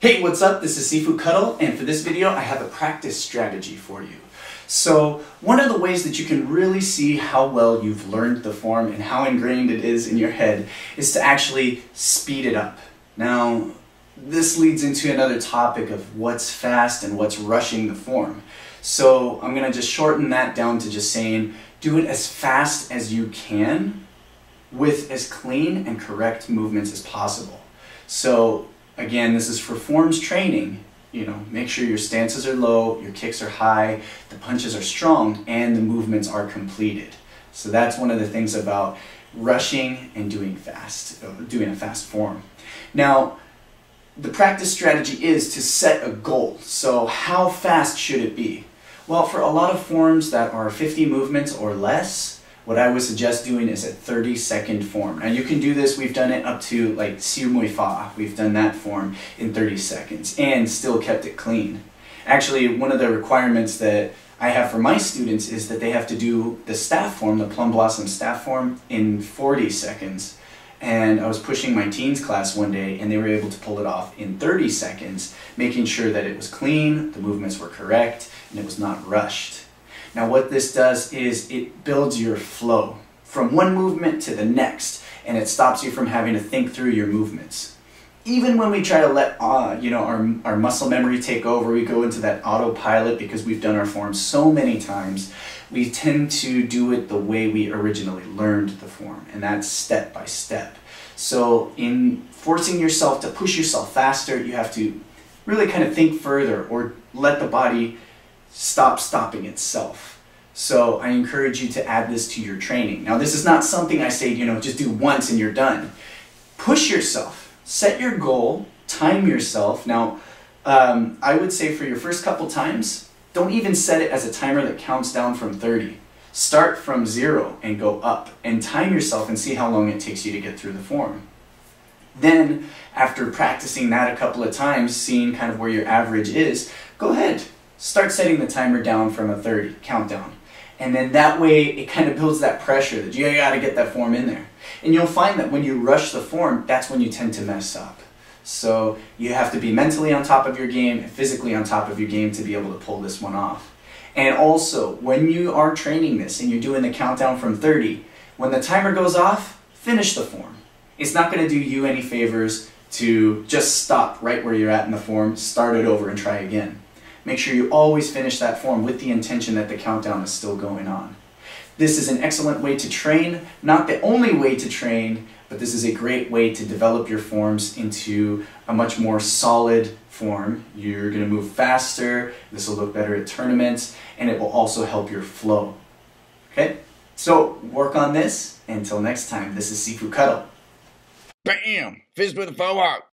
Hey, what's up? This is Sifu Kuttel, and for this video I have a practice strategy for you. So one of the ways that you can really see how well you've learned the form and how ingrained it is in your head is to actually speed it up. Now, this leads into another topic of what's fast and what's rushing the form. So I'm going to just shorten that down to just saying do it as fast as you can with as clean and correct movements as possible. So again, this is for forms training. Make sure your stances are low, your kicks are high, the punches are strong, and the movements are completed. So that's one of the things about rushing and doing a fast form. Now, the practice strategy is to set a goal. So how fast should it be? Well, for a lot of forms that are 50 movements or less, what I would suggest doing is a 30-second form. Now you can do this, we've done it up to like Sifu Fa. We've done that form in 30 seconds and still kept it clean. Actually, one of the requirements that I have for my students is that they have to do the staff form, the Plum Blossom staff form, in 40 seconds. And I was pushing my teens class one day and they were able to pull it off in 30 seconds, making sure that it was clean, the movements were correct, and it was not rushed. Now what this does is it builds your flow from one movement to the next, and it stops you from having to think through your movements. Even when we try to let our muscle memory take over, we go into that autopilot because we've done our form so many times, we tend to do it the way we originally learned the form, and that's step by step. So in forcing yourself to push yourself faster, you have to really kind of think further or let the body stop stopping itself. So I encourage you to add this to your training. Now this is not something I say, just do once and you're done. Push yourself, set your goal, time yourself. Now I would say for your first couple times, don't even set it as a timer that counts down from 30. Start from 0 and go up and time yourself and see how long it takes you to get through the form. Then after practicing that a couple of times, seeing kind of where your average is, go ahead. Start setting the timer down from a 30 countdown. And then that way it kind of builds that pressure that you gotta get that form in there. And you'll find that when you rush the form, that's when you tend to mess up. So you have to be mentally on top of your game and physically on top of your game to be able to pull this one off. And also, when you are training this and you're doing the countdown from 30, when the timer goes off, finish the form. It's not gonna do you any favors to just stop right where you're at in the form, start it over and try again. Make sure you always finish that form with the intention that the countdown is still going on. This is an excellent way to train, not the only way to train, but this is a great way to develop your forms into a much more solid form. You're going to move faster, this will look better at tournaments, and it will also help your flow. Okay? So, work on this. Until next time, this is Sifu Kuttel. Bam! Fist with a foe out.